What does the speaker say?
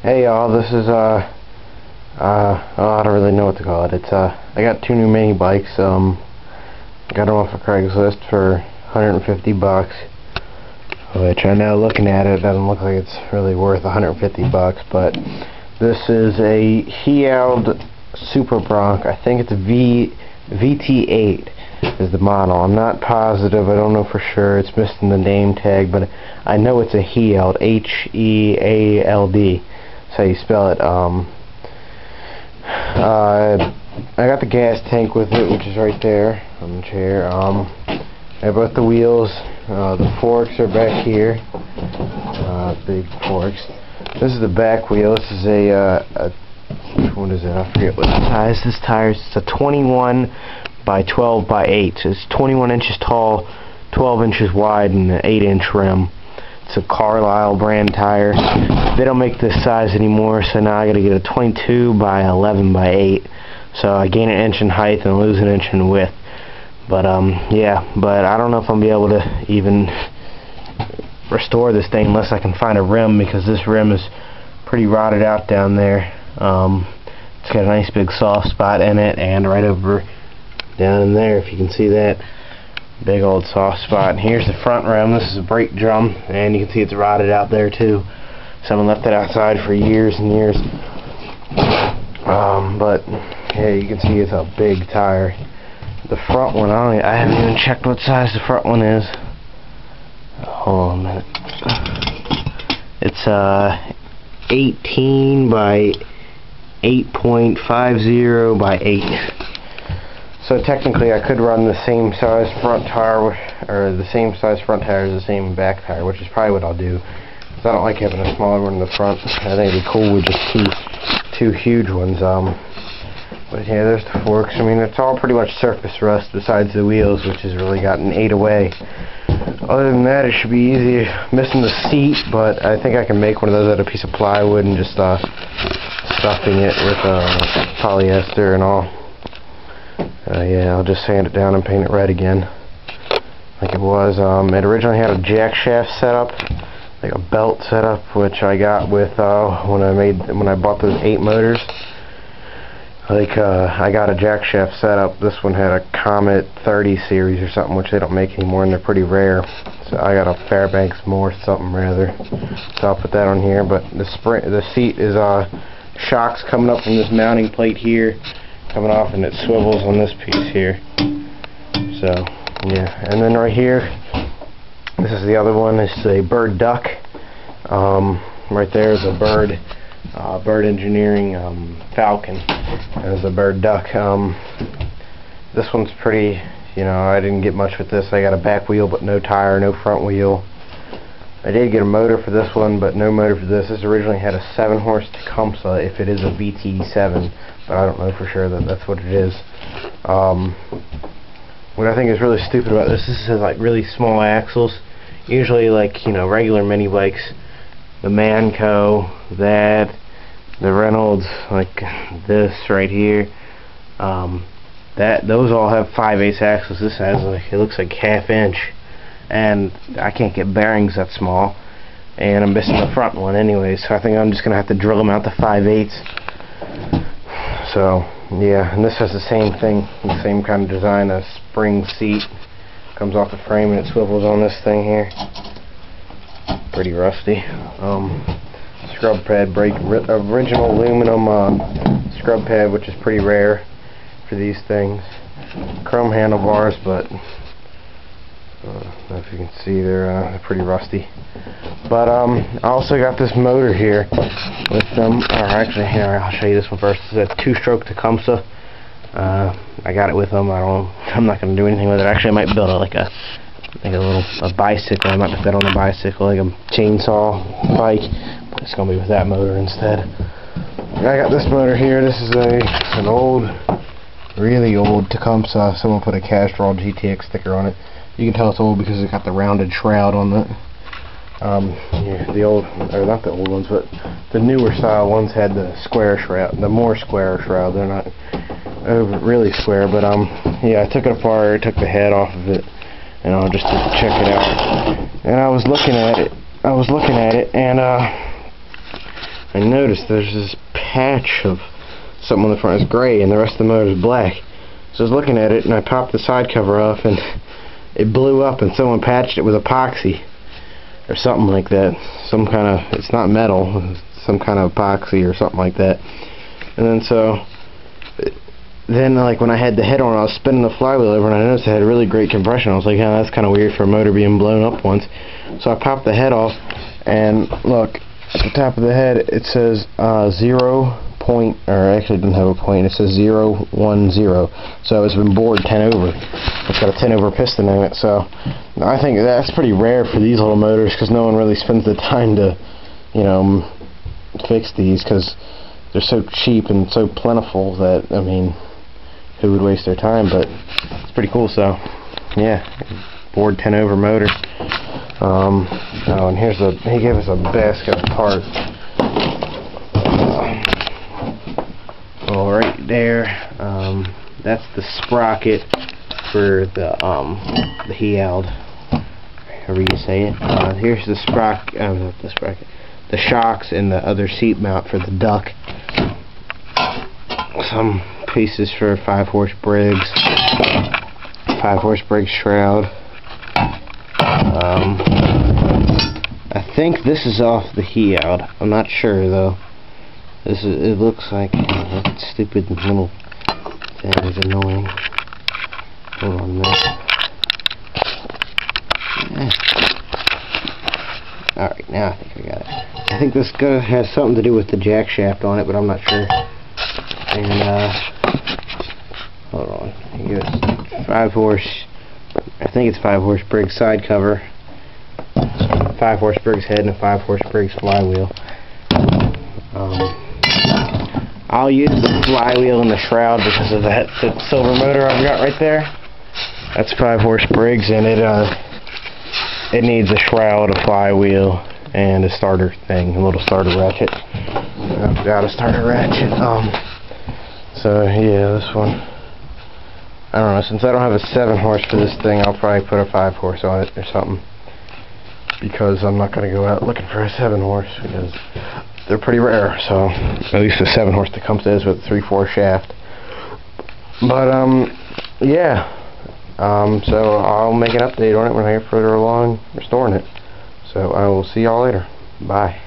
Hey y'all, this is oh, I don't really know what to call it. It's I got two new mini bikes. Got them off of Craigslist for 150 bucks. Which I know, looking at it, doesn't look like it's really worth 150 bucks. But this is a Heald Super Bronc. I think it's a VT8 is the model. I'm not positive. I don't know for sure. It's missing the name tag, but I know it's a Heald. H-E-A-L-D. That's how you spell it. I got the gas tank with it, which is right there on the chair. I have both the wheels. The forks are back here. Big forks. This is the back wheel. This is a what is it? I forget what size this tire is. It's a 21 by 12 by 8. So it's 21 inches tall, 12 inches wide, and an 8-inch rim. It's a Carlisle brand tire. They don't make this size anymore, so now I got to get a 22 by 11 by 8. So I gain an inch in height and lose an inch in width. But yeah, but I don't know if I'll be able to even restore this thing unless I can find a rim, because this rim is pretty rotted out down there. It's got a nice big soft spot in it, and right over down in there, if you can see that big old soft spot. And here's the front rim. This is a brake drum, and you can see it's rotted out there too. Someone left it outside for years and years. But yeah, you can see it's a big tire. The front one, I haven't even checked what size the front one is. Hold on a minute. It's 18 by 8.50 by 8. So technically I could run the same size front tire, or the same size front tire as the same back tire, which is probably what I'll do. Because I don't like having a smaller one in the front. I think it'd be cool with just two huge ones. But yeah, there's the forks. I mean, it's all pretty much surface rust besides the wheels, which has really gotten ate away. Other than that, it should be easy. Missing the seat, but I think I can make one of those out of a piece of plywood and just stuffing it with polyester and all. Yeah, I'll just sand it down and paint it red again, like it was. It originally had a jack shaft setup, like a belt setup, which I got with when I bought those 8 motors. I got a jack shaft setup. This one had a Comet 30 series or something, which they don't make anymore, and they're pretty rare. So I got a Fairbanks Morse something rather. So I'll put that on here. But the seat is shocks coming up from this mounting plate here, coming off, and it swivels on this piece here. So yeah, and then right here, this is the other one. It's a Bird Duck. Right there is a Bird Engineering Falcon. There's a Bird Duck. This one's pretty, I didn't get much with this. I got a back wheel but no tire, no front wheel. I did get a motor for this one, but no motor for this. This originally had a 7-horse Tecumseh, if it is a VT7, but I don't know for sure that that's what it is. What I think is really stupid about this has like really small axles. Usually, regular mini bikes, the Manco, the Reynolds, like this right here, those all have 5/8 axles. This has it looks like 1/2 inch, and I can't get bearings that small, and I'm missing the front one anyway. So I think I'm just gonna have to drill them out to 5/8. So yeah, and this has the same thing, the same kind of design. A spring seat comes off the frame and it swivels on this thing here. Pretty rusty. Scrub pad, original aluminum scrub pad, which is pretty rare for these things. Chrome handlebars, but I don't know if you can see, they're pretty rusty. But I also got this motor here with them. Or actually, here, I'll show you this one first. It's a 2-stroke Tecumseh. I got it with them. I'm not going to do anything with it. Actually, I might build a bicycle. I might put that on a bicycle, like a chainsaw bike. But it's going to be with that motor instead. I got this motor here. This is an old, really old Tecumseh. Someone put a Castrol GTX sticker on it. You can tell it's old because it's got the rounded shroud on it. Yeah, the old, or not the old ones, but the newer style ones had the square shroud, the more square shroud. They're not really square, but yeah, I took it apart, took the head off of it, and I'll just check it out. And I was looking at it, and I noticed there's this patch of something on the front. It's gray and the rest of the motor is black. So I was looking at it and I popped the side cover off and it blew up and someone patched it with epoxy or something like that. Some kind of, it's not metal, some kind of epoxy or something like that. And then then like when I had the head on, I was spinning the flywheel over and I noticed it had really great compression. I was like, yeah, that's kind of weird for a motor being blown up once. So I popped the head off and look, at the top of the head it says 0 point, or actually it didn't have a point, it says 010. So it's been bored 10 over. It's got a 10 over piston in it. So I think that's pretty rare for these little motors because no one really spends the time to, you know, fix these because they're so cheap and so plentiful that, I mean, who would waste their time? But it's pretty cool. So yeah, bored 10 over motor. Oh, and here's he gave us a basket of parts. Right there, that's the sprocket for the Heald, however you say it. Here's the the shocks and the other seat mount for the duck. Some pieces for 5-horse Briggs, 5-horse Briggs shroud. I think this is off the Heald. I'm not sure though. It looks like that stupid little thing is annoying. Hold on a minute. Yeah. Alright, now I think I got it. I think this has something to do with the jack shaft on it, but I'm not sure. And, hold on. Here goes 5-horse, I think it's 5-horse Briggs side cover, 5-horse Briggs head, and a 5-horse Briggs flywheel. I'll use the flywheel and the shroud because of that silver motor I've got right there. That's 5-horse Briggs, and it needs a shroud, a flywheel, and a starter thing, a little starter ratchet. I've got a starter ratchet. So yeah, this one. I don't know. Since I don't have a 7-horse for this thing, I'll probably put a 5-horse on it or something. Because I'm not going to go out looking for a 7-horse because they're pretty rare, so at least the 7-horse that comes is with a 3/4 shaft. But yeah, so I'll make an update on it when I get further along restoring it. So I will see y'all later. Bye.